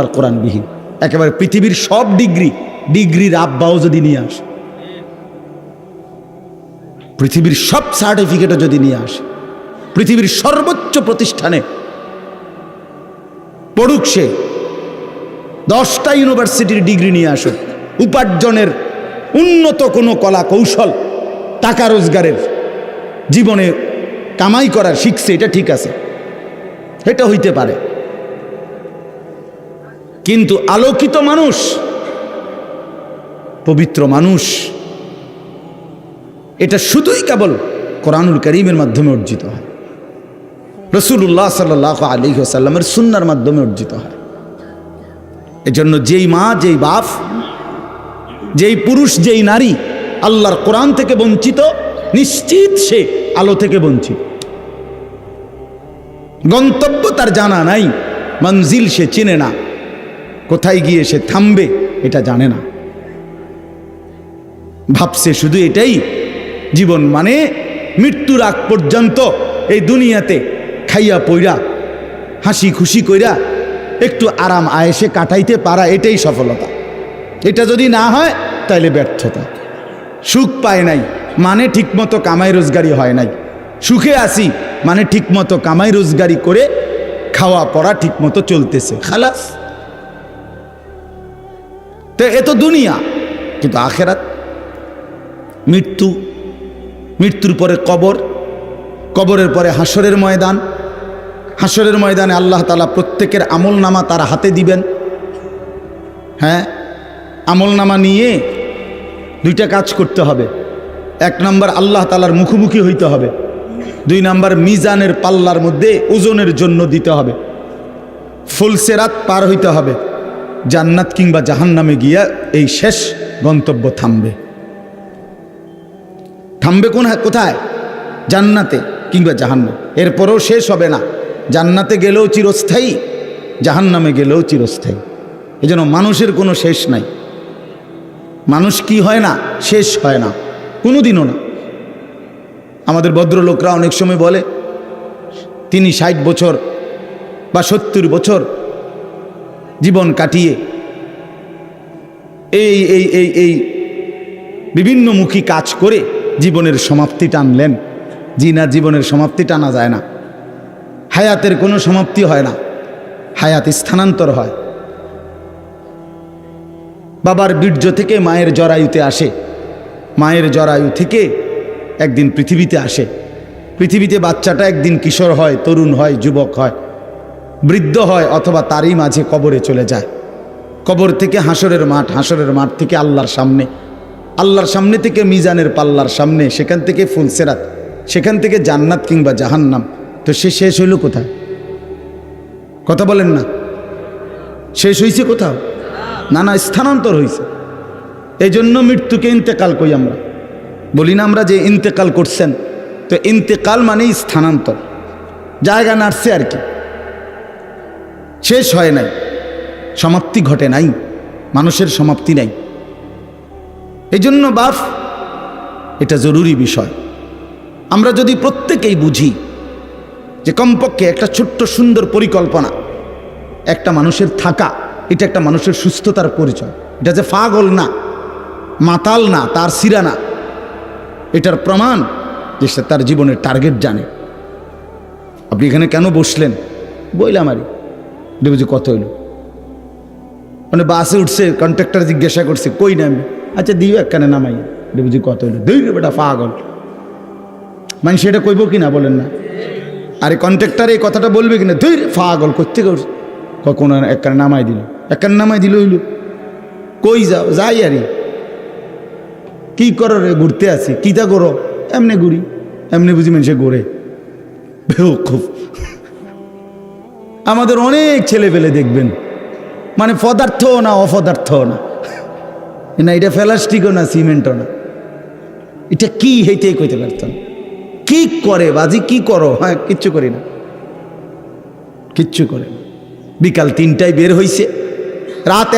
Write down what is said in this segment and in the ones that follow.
আর কোরআনবিহীন, একেবারে পৃথিবীর সব ডিগ্রির আব্বাও যদি নিয়ে আসে, পৃথিবীর সব সার্টিফিকেটও যদি নিয়ে আসে, পৃথিবীর সর্বোচ্চ প্রতিষ্ঠানে পড়ুক, সে 10টা ইউনিভার্সিটির ডিগ্রি নিয়ে আসুক, উপার্জনের উন্নত কোনো কলা কৌশল, টাকা রোজগারের, জীবনে কামাই করার শিখছে, এটা ঠিক আছে, এটা হইতে পারে। কিন্তু আলোকিত মানুষ, পবিত্র মানুষ, এটা শুধুই কেবল কোরআনুল কারীমের মাধ্যমে অর্জিত হয়, রাসূলুল্লাহ সাল্লাল্লাহু আলাইহি ওয়াসাল্লামের সুন্নাহর মাধ্যমে অর্জিত হয়। এজন্য যেই মা, যেই বাপ, যেই পুরুষ, যেই নারী আল্লাহর কোরআন থেকে বঞ্চিত, নিশ্চিত সে আলো থেকে বঞ্চিত। গন্তব্য তার জানা নাই, মঞ্জিল সে চিনে না, কোথায় গিয়ে সে থামবে এটা জানে না। ভাবছে শুধু এটাই জীবন, মানে মৃত্যুর আগ পর্যন্ত এই দুনিয়াতে খাইয়া পইরা হাসি খুশি কইরা একটু আরাম আয়েশে কাটাইতে পারা, এটাই সফলতা। এটা যদি না হয় তাহলে ব্যর্থতা। সুখ পায় নাই মানে ঠিকমতো কামাই রোজগারি হয় নাই, সুখে আসি মানে ঠিকমতো কামাই রোজগারি করে খাওয়া পড়া ঠিকমতো চলতেছে, খালাস। তো এ তো দুনিয়া, কিন্তু আখেরাত, মৃত্যু, মৃত্যুর পরে কবর, কবরের পরে হাসরের ময়দান, হাসরের ময়দানে আল্লাহ তাআলা প্রত্যেকের আমল নামা তার হাতে দিবেন। হ্যাঁ, আমল নামা নিয়ে দুইটা কাজ করতে হবে। 1 নম্বর আল্লাহ তাআলার মুখোমুখি হইতে হবে, 2 নম্বর মিজানের পাল্লার মধ্যে ওজনের জন্য দিতে হবে, ফুলসেরাত পার হইতে হবে, জান্নাত কিংবা জাহান্নামে গিয়া এই শেষ গন্তব্য থামবে। থামবে কোথায়? জান্নাতে কিংবা জাহান্নাম। এরপরেও শেষ হবে না, জান্নাতে গেলেও চিরস্থায়ী, জাহান্নামে গেলেও চিরস্থায়ী। এজন্য মানুষের কোনো শেষ নাই, মানুষ কি হয় না, শেষ হয় না, কোনোদিনও না। আমাদের ভদ্রলোকরা অনেক সময় বলে তিনি 60 বছর বা 70 বছর জীবন কাটিয়ে এই এই এই এই বিভিন্নমুখী কাজ করে জীবনের সমাপ্তি টানলেন। জি না, জীবনের সমাপ্তি টানা যায় না, হায়াতের কোনো সমাপ্তি হয় না, হায়াত স্থানান্তর হয়। বাবার বীর্য থেকে মায়ের জরায়ুতে আসে, মায়ের জরায়ু থেকে একদিন পৃথিবীতে আসে, পৃথিবীতে বাচ্চাটা একদিন কিশোর হয়, তরুণ হয়, যুবক হয়, বৃদ্ধ হয়, অথবা তারই মাঝে কবরে চলে যায়। কবর থেকে হাসরের মাঠ, হাসরের মাঠ থেকে আল্লাহর সামনে, আল্লাহর সামনে থেকে মিজানের পাল্লার সামনে, সেখান থেকে ফুলসেরাত, সেখান থেকে জান্নাত কিংবা জাহান্নাম। তো সে শেষ হইল কোথায়? কথা বলেন না, শেষ হয়েছে কোথাও? না না, স্থানান্তর হয়েছে। এই জন্য মৃত্যুকে ইন্তেকাল কই আমরা, বলি না আমরা যে ইন্তেকাল করছেন, তো ইন্তেকাল মানেই স্থানান্তর, জায়গা নাড়ছে আর কি, শেষ হয় নাই, সমাপ্তি ঘটে নাই, মানুষের সমাপ্তি নাই। এই জন্য বাপ, এটা জরুরি বিষয়। আমরা যদি প্রত্যেকেই বুঝি যে কমপক্ষে একটা ছোট্ট সুন্দর পরিকল্পনা, একটা মানুষের থাকা, এটা একটা মানুষের সুস্থতার পরিচয়। এটা যে পাগল না, মাতাল না, তার সিরা না, এটার প্রমাণ যে সে তার জীবনের টার্গেট জানে। আপনি এখানে কেন বসলেন? বইলাম আরে বুঝি কত হইল, মানে বাসে উঠছে, কন্ট্রাক্টর জিজ্ঞাসা করছে কই নামবে, আচ্ছা দিও একখানে নামাই, বুঝি কত হইল, দুই বেটা পাগল। মানে সেটা কইব কি না বলেন না? আরে কন্ট্রাক্টর এই কথাটা বলবে কিনা, দুই পাগল করতে করছে, কখন একখানে নামাই দিল, একখানে নামাই দিল হইল, কই যাও, যাই আরে কি করো রে, ঘুরতে আসি, কিতা করো, এমনি ঘুরি, এমনি বুঝি মানুষে ঘুরে, বেওকুফ। আমাদের অনেক ছেলে পেলে দেখবেন, মানে পদার্থও না, অপদার্থও না, না এটা প্লাস্টিকও না, সিমেন্টও না, এটা কি হইতে কইতে পারতাম, কি করে বাজি, কি করো, হ্যাঁ কিচ্ছু করি না, কিচ্ছু করে না। বিকাল 3টায় বের হইছে, রাত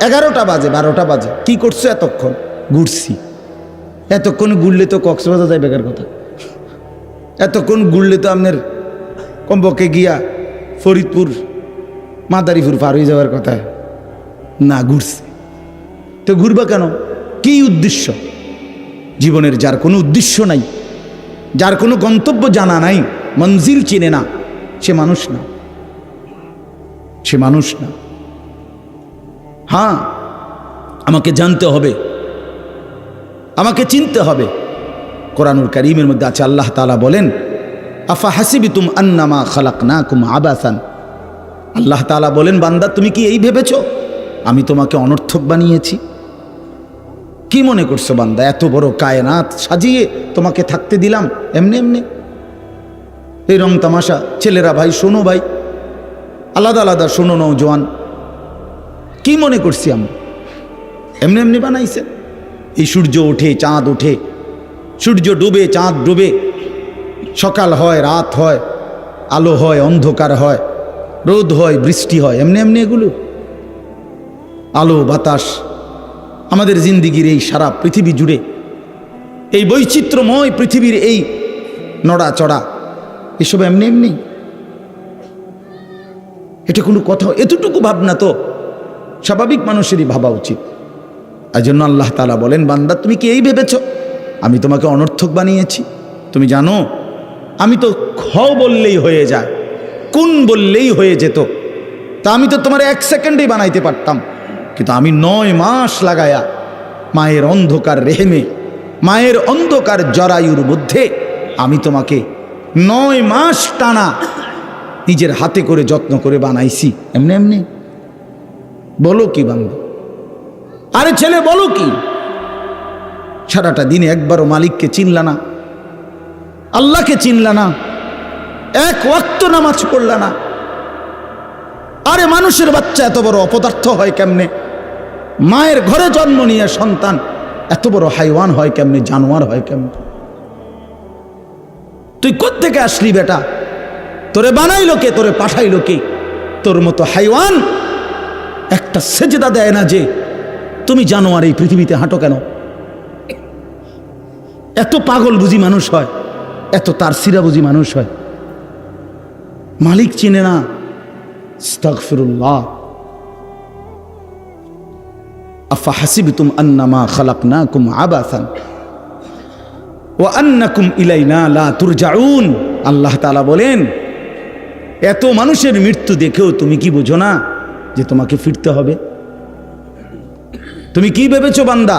11টা বাজে, 12টা বাজে, কি করছো এতক্ষণ? ঘুরছি। এতক্ষণ ঘুরলে তো কক্সবাজার যাই বেকার কথা, এতক্ষণ ঘুরলে তো আপনার কমপক্ষে গিয়া ফরিদপুর মাদারীপুর পার হয়ে যাওয়ার কথা না, ঘুরছে। তো ঘুরবা কেন? কি উদ্দেশ্য? জীবনের যার কোনো উদ্দেশ্য নাই, যার কোনো গন্তব্য জানা নাই, মঞ্জিল চিনে না, সে মানুষ না, সে মানুষ না। হ্যাঁ, আমাকে জানতে হবে, আমাকে চিনতে হবে। কোরআনুল কারীমের মধ্যে আছে, আল্লাহ তাআলা বলেন, আফা হাসিবিতুম আন্নামা খালাকনাকুম আবাসান। আল্লাহ তাআলা বলেন, বান্দা তুমি কি এই ভেবেছো আমি তোমাকে অনর্থক বানিয়েছি? কি মনে করছো বান্দা, এত বড় কায়নাত সাজিয়ে তোমাকে থাকতে দিলাম এমনি এমনি? এই রং তামাশা, ছেলেরা ভাই শোনো, ভাই আলাদা আলাদা শোনো নওজোয়ান, কি মনে করছি আমি? এমনি এমনি বানাইছে? এই সূর্য ওঠে, চাঁদ ওঠে, সূর্য ডুবে, চাঁদ ডুবে, সকাল হয়, রাত হয়, আলো হয়, অন্ধকার হয়, রোদ হয়, বৃষ্টি হয়, এমনি এমনি এগুলো? আলো বাতাস, আমাদের জিন্দিগির এই সারা পৃথিবী জুড়ে, এই বৈচিত্র্যময় পৃথিবীর এই নড়াচড়া, এসব এমনি এমনি? এটা কোনো কথা? এতটুকু ভাবনা তো স্বাভাবিক মানুষেরই ভাবা উচিত। এই জন্য আল্লাহ তাআলা বলেন, বান্দা তুমি কি এই ভেবেছ আমি তোমাকে অনর্থক বানিয়েছি? তুমি জানো আমি তো খ বললেই হয়ে যায়, কুন বললেই হয়ে যেত, তা আমি তো তোমার 1 সেকেন্ডেই বানাইতে পারতাম, কিন্তু আমি 9 মাস লাগায়া মায়ের অন্ধকার রেহেমে, মায়ের অন্ধকার জরায়ুর মধ্যে আমি তোমাকে 9 মাস টানা নিজের হাতে করে যত্ন করে বানাইছি। এমনি এমনি? বলো কি বান্দা? আরে ছেলে বলো কি? সারাটা দিনে একবারও মালিককে চিনলা না, আল্লাহকে চিনলা না, 1 ওয়াক্ত নামাজ পড়লা না। আরে মানুষের বাচ্চা এত বড় অপদার্থ হয় কেমনে? মায়ের ঘরে জন্ম নিয়ে সন্তান এত বড় হাইওয়ান হয় কেমনে, জানোয়ার হয় কেমনে? তুই কোত্থেকে আসলি বেটা? তোরে বানাইলো কে? তোরে পাঠাইলো কে? তোর মতো হাইওয়ান একটা সেজদা দেয় না যে তুমি জানোয়ার এই পৃথিবীতে হাঁটো কেন? এত পাগল বুঝি মানুষ হয়, এত তার সিরা বুঝি মানুষ হয়? মালিক চিনে না। আস্তাগফিরুল্লাহ। আফা হাসিবতুম আন্নামা খালাকনাকুম আবাসান ওয়া আন্নাকুম ইলাইনা লা তুরজাউন। আল্লাহ তাআলা বলেন, এত মানুষের মৃত্যু দেখেও তুমি কি বুঝো না যে তোমাকে ফিরতে হবে? তুমি কি ভেবেছো বান্দা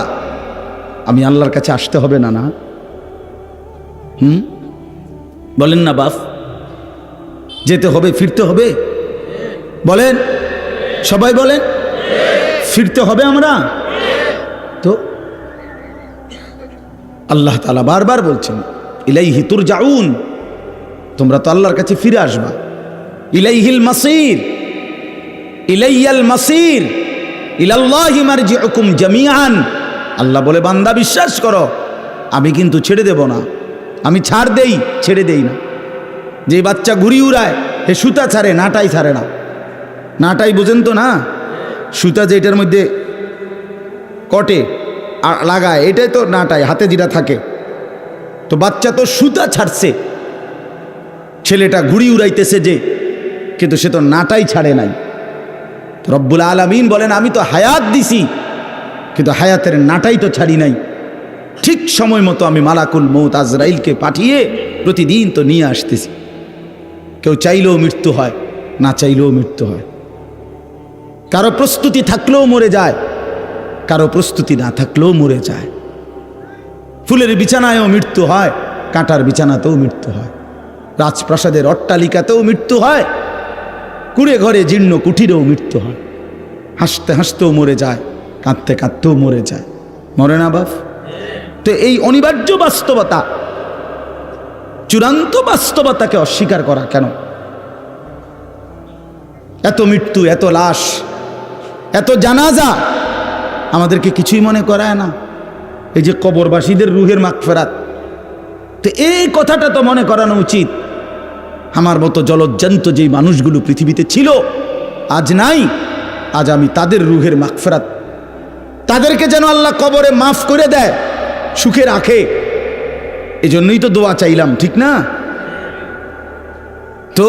আমি আল্লাহর কাছে আসতে হবে না? না বলেন না বাপ, যেতে হবে, ফিরতে হবে? বলেন, সবাই বলেন, ফিরতে হবে আমরা তো। আল্লাহ তাআলা বারবার বলছেন, ইলাইহি তুরজাউন, তোমরা তো আল্লাহর কাছে ফিরে আসবা। ইলাইহিল মাসির, ইলাইয়াল মাসির, ইলাল্লাহি মারজিউকুম জামিআন। আল্লাহ বলে, বান্দা বিশ্বাস করো আমি কিন্তু ছেড়ে দেব না, আমি ছাড় দেই, ছেড়ে দেই না। যে বাচ্চা ঘুরি উড়ায় এ সুতা ছাড়ে, নাটাই ছাড়ে না। নাটাই বোঝেন তো না? সুতা যেটার মধ্যে কটে লাগায়, এটাই তো নাটাই, হাতে যেটা থাকে। তো বাচ্চা তো সুতা ছাড়ছে, ছেলেটা ঘুড়ি উড়াইতেছে যে, কিন্তু সে তো নাটাই ছাড়ে নাই। রব্বুল আলামিন বলেন, আমি তো হায়াত দিছি, কিন্তু হায়াতের নাটাই তো ছাড়ি নাই। ঠিক সময় মতো আমি মালাকুল মউত আজরাইলকে পাঠিয়ে প্রতিদিন তো নিয়ে আসতেছি। কেউ চাইলেও মৃত্যু হয়, না চাইলেও মৃত্যু হয়। কারো প্রস্তুতি থাকলেও মরে যায়, কারো প্রস্তুতি না থাকলেও মরে যায়। ফুলের বিছানায়ও মৃত্যু হয়, কাঁটার বিছানাতেও মৃত্যু হয়, রাজপ্রাসাদের অট্টালিকাতেও মৃত্যু হয়, কুড়ে ঘরে জীর্ণ কুঠিরেও মৃত্যু হয়। হাসতে হাসতেও মরে যায়, কাঁদতে কাঁদতেও মরে যায়। মরে না বাপ? তো এই অনিবার্য বাস্তবতা, চূড়ান্ত বাস্তবতাকে অস্বীকার করা কেন? এত মৃত্যু, এত লাশ, এত জানাজা আমাদেরকে কিছুই মনে করায় না। এই যে কবরবাসীদের রুহের মাগফিরাত, তো এই কথাটা তো মনে করানো উচিত। আমার মতো জলজ্জান্ত যেই মানুষগুলো পৃথিবীতে ছিল, আজ নাই, আজ আমি তাদের রুহের মাগফিরাত, তাদেরকে যেন আল্লাহ কবরে মাফ করে দেয়, সুখে রাখে। এজন্যই তো দোয়া চাইলাম, ঠিক না? তো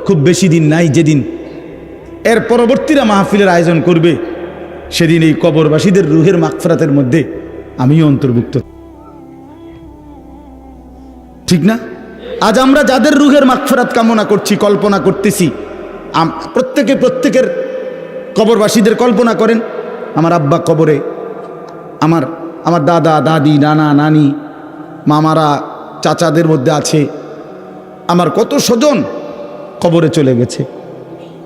খুব বেশি দিন নাই যেদিন এর পরবর্তীরা মাহফিলের আয়োজন করবে, সেদিন এই কবরবাসীদের রুহের মাগফিরাতের মধ্যে আমিও অন্তর্ভুক্ত। ঠিক না? আজ আমরা যাদের রুহের মাগফিরাত কামনা করছি, কল্পনা করতেছি, প্রত্যেকের কবরবাসীদের কল্পনা করেন। আমার আব্বা কবরে, আমার দাদা দাদি নানা নানি মামারা চাচাদের মধ্যে আছে, আমার কত স্বজন কবরে চলে গেছে।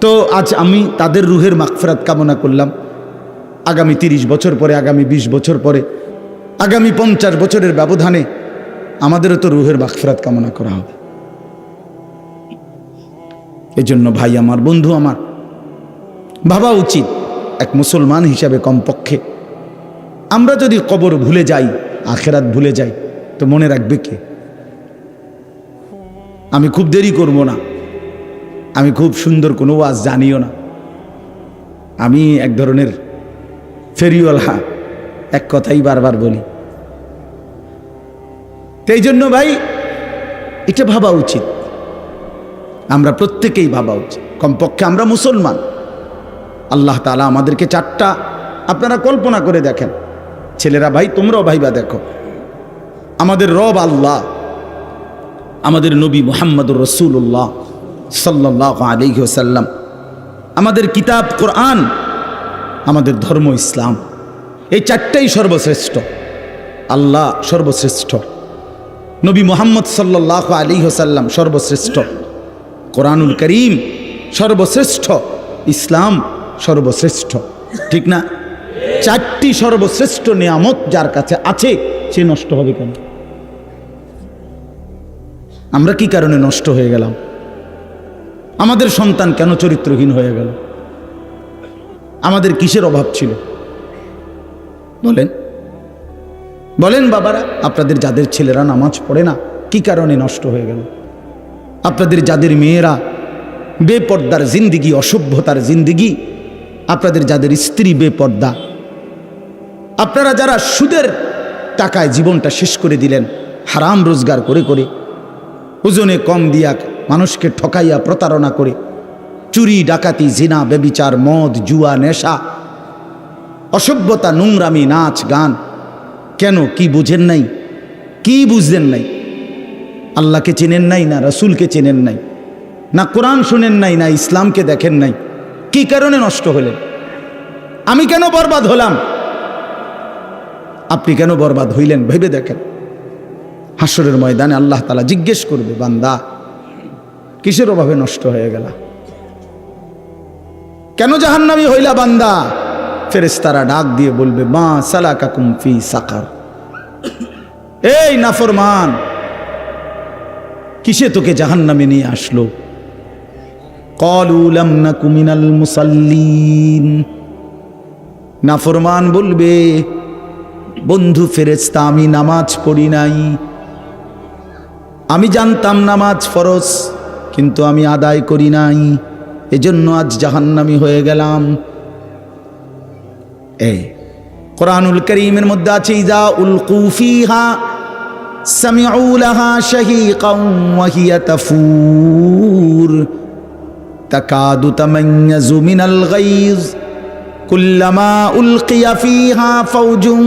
তো আজ আমি তাদের রুহের মাগফিরাত কামনা করলাম। আগামী 30 বছর পরে, আগামী 20 বছর পরে, আগামী 50 বছরের ব্যবধানে আমাদেরও তো রুহের মাগফিরাত কামনা করা হবে। এই জন্য ভাই আমার, বন্ধু আমার, ভাবা উচিত এক মুসলমান হিসাবে কমপক্ষে আমরা যদি কবর ভুলে যাই, আখেরাত ভুলে যাই, তো মনে রাখবে কে? আমি খুব দেরি করব না, আমি খুব সুন্দর কোনো ওয়াজ জানিও না, আমি এক ধরনের ফেরিওয়ালা, এক কথাই বারবার বলি। এই জন্য ভাই এটা ভাবা উচিত, আমরা প্রত্যেকেই ভাবা উচিত, কমপক্ষে আমরা মুসলমান। আল্লাহ তাআলা আমাদেরকে 4টা, আপনারা কল্পনা করে দেখেন, ছেলেরা ভাই তোমরাও ভাইবা দেখো, আমাদের রব আল্লাহ, আমাদের নবী মুহাম্মদুর রাসূলুল্লাহ সাল্লাল্লাহু আলাইহি ওয়াসাল্লাম, আমাদের কিতাব কোরআন, আমাদের ধর্ম ইসলাম, এই 4টাই সর্বশ্রেষ্ঠ। আল্লাহ সর্বশ্রেষ্ঠ, নবী মুহাম্মদ সাল্লাল্লাহু আলাইহি ওয়াসাল্লাম সর্বশ্রেষ্ঠ, কোরআনুল করিম সর্বশ্রেষ্ঠ, ইসলাম সর্বশ্রেষ্ঠ। ঠিক না? 4টি সর্বশ্রেষ্ঠ নিয়ামত যার কাছে আছে, সে নষ্ট হবে কেন? আমরা কি কারণে নষ্ট হয়ে গেলাম? আমাদের সন্তান কেন চরিত্রহীন হয়ে গেল? আমাদের কিসের অভাব ছিল? বলেন বলেন বাবারা, আপনাদের যাদের ছেলেরা নামাজ পড়ে না, কি কারণে নষ্ট হয়ে গেল? আপনাদের যাদের মেয়েরা বেপর্দার জিন্দিগি, অসভ্যতার জিন্দিগি, আপনাদের যাদের স্ত্রী বেপর্দা, আপনারা যারা সুদের টাকায় জীবনটা শেষ করে দিলেন, হারাম রোজগার করে করে, ওজনে কম দিয়া মানুষকে ঠকাইয়া প্রতারণা করে, চুরি ডাকাতি জিনা ব্যভিচার মদ জুয়া নেশা অসভ্যতা নোংরামি নাচ গান, কেন? কি বুঝেন নাই? কি বুঝলেন নাই? আল্লাহকে চেনেন নাই, না রসুলকে চেনেন নাই, না কোরআন শুনেন নাই, না ইসলামকে দেখেন নাই? কি কারণে নষ্ট হলেন? আমি কেন বরবাদ হলাম? আপনি কেন বরবাদ হইলেন? ভেবে দেখেন। হাসরের ময়দানে আল্লাহ তাআলা জিজ্ঞেস করবে, বান্দা কিসের অভাবে নষ্ট হয়ে গেল? কেন জাহান্নামী হইলা বান্দা? ফেরেশতারা ডাক দিয়ে বলবে, মা সালাকাকুম ফি সাকার, এই নাফরমান, কিসে তোকে জাহান্নামে নিয়ে আসলো? ক্বালু লাম নাকু মিনাল মুসাল্লিন, নাফরমান বলবে, বন্ধু ফেরেশতা, আমি নামাজ পড়ি নাই, আমি জানতাম নামাজ ফরজ, কিন্তু আমি আদায় করি নাই, এজন্য আজ জাহান্নামী হয়ে গেলাম। এই কোরআনুল কারীমের মধ্যে আছে, ইযা উলকু ফিহা সামিউ লাহা শাহীকান ওয়া হিয়া তাফুর তাকাদু তামাইয়াজু মিনাল গায়জ কুল্লামা উলকিয়া ফিহা ফাওজুন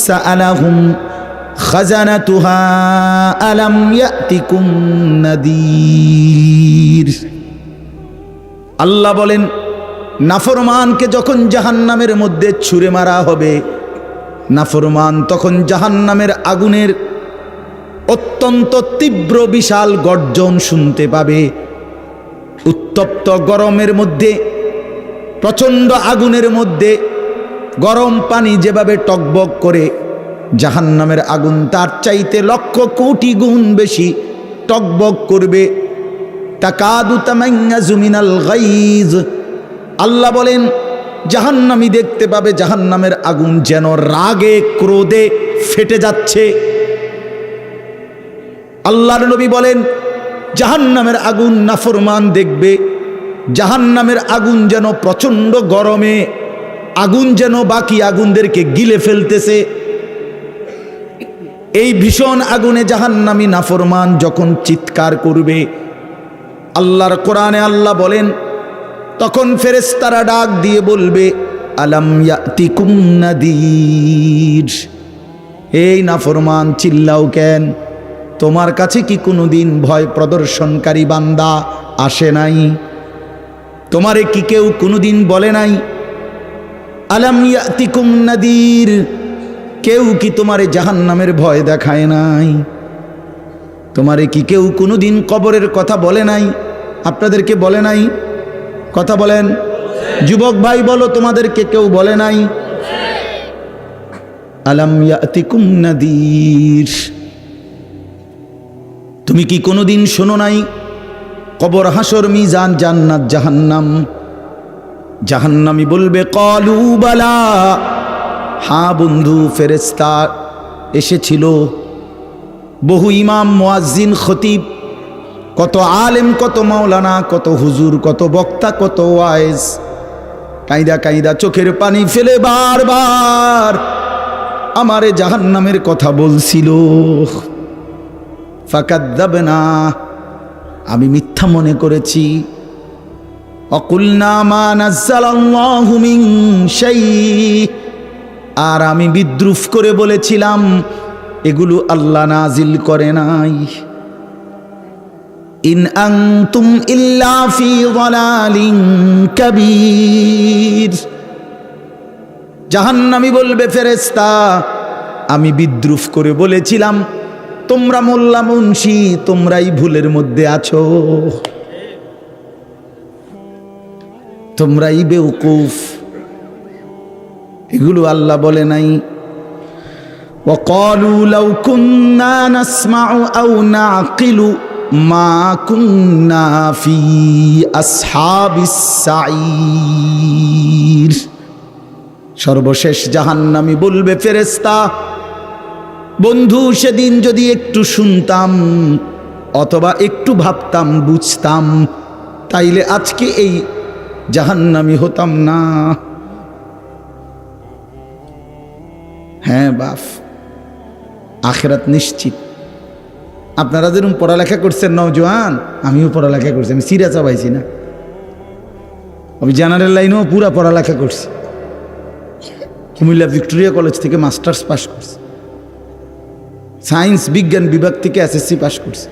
সাআলাহুম খাজানাতুহা আলাম ইয়াতিকুম নাদির। আল্লাহ বলেন, নাফরমানকে যখন জাহান্নামের মধ্যে ছুঁড়ে মারা হবে, নাফরমান তখন জাহান্নামের আগুনের অত্যন্ত তীব্র বিশাল গর্জন শুনতে পাবে। উত্তপ্ত গরমের মধ্যে, প্রচণ্ড আগুনের মধ্যে গরম পানি যেভাবে টকবক করে, জাহান্নামের আগুন তার চাইতে লক্ষ কোটি গুণ বেশি টকবক করবে। তাকাদু তামাইয়াজু মিনাল গায়জ, আল্লাহ বলেন জাহান্নামী দেখতে পাবে জাহান্নামের আগুন যেন রাগে ক্রোধে ফেটে যাচ্ছে। আল্লাহর নবী বলেন, জাহান্নামের আগুন নাফরমান দেখবে, জাহান্নামের আগুন যেন প্রচণ্ড গরমে, আগুন যেন বাকি আগুনদেরকে গিলে ফেলতেছে। এই ভীষণ আগুনে জাহান্নামী নাফরমান যখন চিৎকার করবে, আল্লাহর কোরআনে আল্লাহ বলেন, তখন ফেরেশতারা ডাক দিয়ে বলবে, আলাম ইয়াতিকুম নাদির, এই নাফরমান চিল্লাও কেন? তোমার কাছে কি কোনোদিন ভয় প্রদর্শনকারী বান্দা আসে নাই? তোমারে কি কেউ কোনোদিন বলে নাই? আলাম ইয়াতিকুম নাদির, কেউ কি তোমারে জাহান্নামের ভয় দেখায় নাই? তোমারে কি কেউ কোনোদিন কবরের কথা বলে নাই? আপনাদেরকে বলে নাই? কথা বলেন যুবক ভাই, বলো তোমাদেরকে কেউ বলে নাই? আলাম ইয়াতিকুম নাদির, তুমি কি কোনোদিন শোনো নাই কবর, হাসর, মিজান, জান্নাত, জাহান্নাম? জাহান্নামী বলবে ক্বালু বালা, হ্যাঁ বন্ধু, ফেরেশতা এসেছিল। বহু ইমাম, মুয়াজ্জিন, খতিব, কত আলেম, কত মাওলানা, কত হুজুর, কত বক্তা, কত ওয়াইজ কাইদা কাইদা চোখের পানি ফেলে বারবার আমারে জাহান্নামের কথা বলছিল। ফাকাদ্দাবনা, আমি মিথ্যা মনে করেছি। অকুলনা মা নাজ্জালাল্লাহু মিন শাই, আর আমি বিদ্রুপ করে বলেছিলাম এগুলো আল্লাহ নাজিল করে নাই। ইন আনতুম ইল্লা ফি যালালিন কাবীর, জাহান্নামী বলবে ফেরেশতা, আমি বিদ্রুপ করে বলেছিলাম তোমরা মোল্লা মুন্সি, তোমরাই ভুলের মধ্যে আছো, তোমরাই বেউকুফ, এগুলো আল্লাহ বলে নাই। ওয়াকালু লাউ কুন্না নাসমাউ আও নাআকিলু মা কুন্না ফি আসহাবিস সাঈর, সর্বশেষ জাহান্নামী বলবে ফেরেশতা, বন্ধু সেদিন যদি একটু শুনতাম অথবা একটু ভাবতাম, বুঝতাম, তাইলে আজকে এই জাহান্নামী হতাম না। হ্যাঁ বাপ, আখিরাত নিশ্চিত। আপনারা যেরকম পড়ালেখা করছেন নওজোয়ান, আমিও পড়ালেখা করছি, আমি সিরা চাবাইছি না, আমি জেনারেল লাইনেও পুরা পড়ালেখা করছি। কুমিল্লা ভিক্টোরিয়া কলেজ থেকে মাস্টার্স পাস করছি, সায়েন্স বিজ্ঞান বিভাগ থেকে এসএসসি পাস করছি।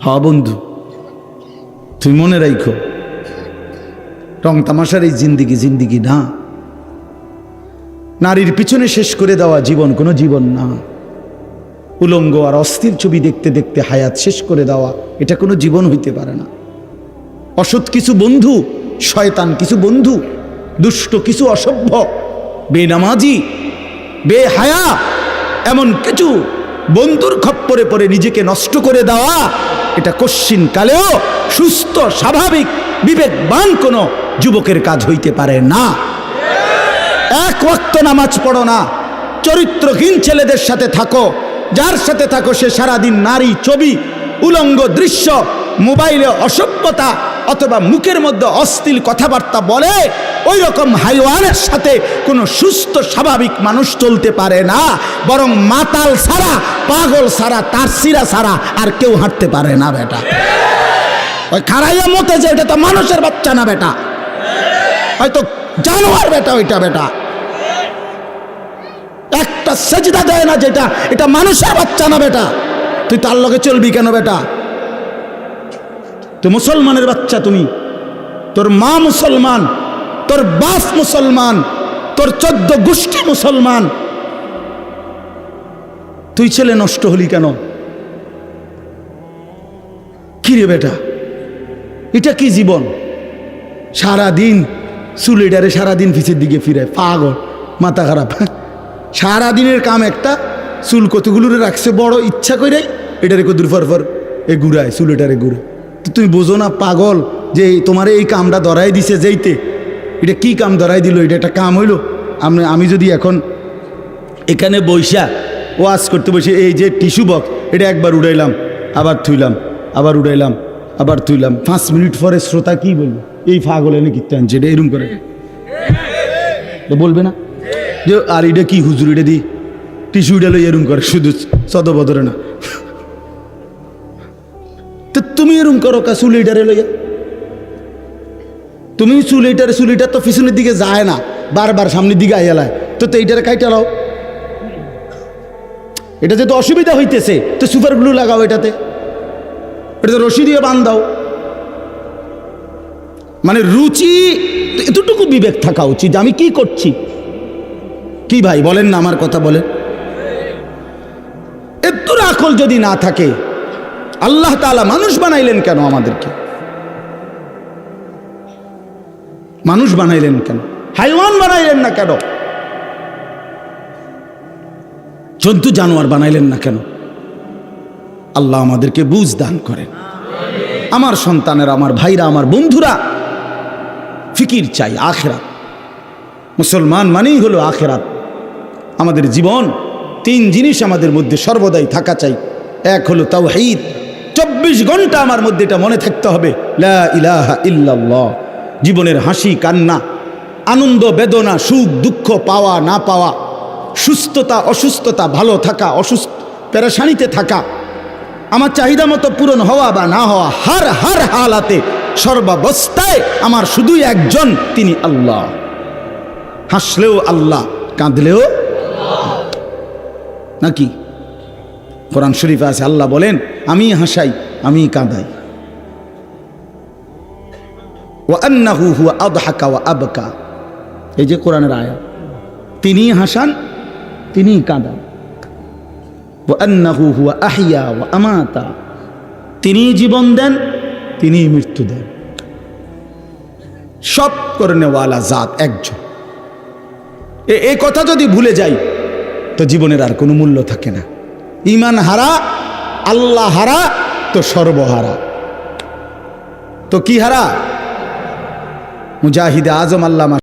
হ্যাঁ বন্ধু, তুমি মনে রাখো, রং তামাশার এই জিন্দিগি জিন্দিগি না। নারীর পিছনে শেষ করে দেওয়া জীবন কোনো জীবন না। উলঙ্গ আর অস্থির ছবি দেখতে দেখতে হায়াত শেষ করে দেওয়া, এটা কোনো জীবন হইতে পারে না। অসৎ কিছু বন্ধু, শয়তান কিছু বন্ধু, দুষ্ট কিছু অসভ্য, বেনামাজি, বেহায়া, এমন কিছু বন্ধুর খপ্পরে পড়ে নিজেকে নষ্ট করে দেওয়া, এটা কশ্চিন কালেও সুস্থ স্বাভাবিক বিবেকবান কোনো যুবকের কাজ হইতে পারে না। এক ওয়াক্ত নামাজ পড়ো না, চরিত্রহীন ছেলেদের সাথে থাকো, যার সাথে থাকো সে সারাদিন নারী ছবি, উলঙ্গ দৃশ্য, মোবাইলে অসভ্যতা অথবা মুখের মধ্যে অশ্লীল কথাবার্তা বলে, ওই রকম হাইওয়ানের সাথে কোনো সুস্থ স্বাভাবিক মানুষ চলতে পারে না। বরং মাতাল ছাড়া, পাগল ছাড়া, তার সিরা ছাড়া আর কেউ হাঁটতে পারে না বেটা। ওই খারাইয়া মতে যে এটা তো মানুষের বাচ্চা না বেটা, হয়তো জানোয়ার বেটা ওইটা বেটা। একটা সেজদা দেয় না যেটা, এটা মানুষের বাচ্চা না বেটা। তুই তার লগে চলবি কেন বেটা? তুই মুসলমানের বাচ্চা, তুমি, তোর মা মুসলমান, তোর বাপ মুসলমান, তোর 14 গোষ্ঠী মুসলমান, তুই ছেলে নষ্ট হলি কেন? কি রে বেটা, এটা কি জীবন? সারাদিন চুলিটারে সারাদিন পিছের দিকে ফিরে, পাগল, মাথা খারাপ। সারাদিনের কাম একটা, চুল কতগুলোরে রাখছে বড় ইচ্ছা করে, এটারে কদুর ফরফর এ ঘুরায়, চুলিটারে ঘুরে। তুমি বোঝো না পাগল যে তোমার এই কামটা ধরাই দিছে যেইতে, এটা কি কাম ধরাই দিল? এটা একটা কাম হইল? আমি যদি এখন এখানে বৈশা ওয়াজ করতে বসে, এই যে টিস্যু বক্স, এটা একবার উড়াইলাম, আবার থুইলাম, আবার উড়াইলাম, আবার থুইলাম, 5 মিনিট পরে শ্রোতা কি বলবে? এই পাগল এনে কীর্তে আনছে, এটা এরম করে বলবে না যে আর এটা কি হুজুর, এটা দি টিস্যু উড়ালো এরম করে, শুধু সদবদরে না। তো তুমি এরম করো কা চুল এটারে লইয়া? তুমি চুলিটার তো পিছনের দিকে যায় না, বারবার সামনের দিকে আইয়ালায়, তো এইটারে কাইটালাও। এটা যেহেতু অসুবিধা হইতেছে তো সুপার গ্লু লাগাও এটাতে, এটা রশি দিয়ে বান্ধাও। মানে রুচি, এতটুকু বিবেক থাকা উচিত আমি কি করছি। কি ভাই বলেন না, আমার কথা বলেন। এত আকল যদি না থাকে, আল্লাহ তাআলা মানুষ বানাইলেন কেন? আমাদেরকে মানুষ বানাইলেন কেন? হাইওয়ান বানাইলেন না কেন? জন্তু জানোয়ার বানাইলেন না কেন? আল্লাহ আমাদেরকে বুঝ দান করেন। আমার সন্তানেরা, আমার ভাইরা, আমার বন্ধুরা, ফিকির চাই আখিরাত। মুসলমান মানেই হলো আখিরাত। আমাদের জীবন 3 জিনিস আমাদের মধ্যে সর্বদাই থাকা চাই। এক হলো তাওহীদ, 24 ঘন্টা আমার মধ্যে এটা মনে থাকতে হবে, লা ইলাহা ইল্লাল্লাহ। জীবনের হাসি কান্না, আনন্দ বেদনা, সুখ দুঃখ, পাওয়া না পাওয়া, সুস্থতা অসুস্থতা, ভালো থাকা অসুস্থ, পেরেশানিতে থাকা, আমার চাহিদা মতো পূরণ হওয়া বা না হওয়া, হার হালাতে সর্বাবস্থায় আমার শুধুই একজন, তিনি আল্লাহ। হাসলেও আল্লাহ, কাঁদলেও নাকি? কোরআন শরীফে আছে, আল্লাহ বলেন আমি হাসাই, আমি কাঁদাই। ওয়া আন্নাহু হুয়া আদহাকা ওয়া আবকা, এই যে কোরআনের আয়াত, তিনি হাসান, তিনি কাঁদান। ওয়া আন্নাহু হুয়া আহিয়া ওয়া আমাতা, তিনি জীবন দেন, তিনি মৃত্যু দেন। সব করনেওয়ালা জাত একজন। এই কথা যদি ভুলে যাই তো জীবনের আর কোনো মূল্য থাকে না। ঈমান হারা, আল্লাহ হারা, তো সর্বহারা। তো কি হারা? মুজাহিদে আজম আল্লামা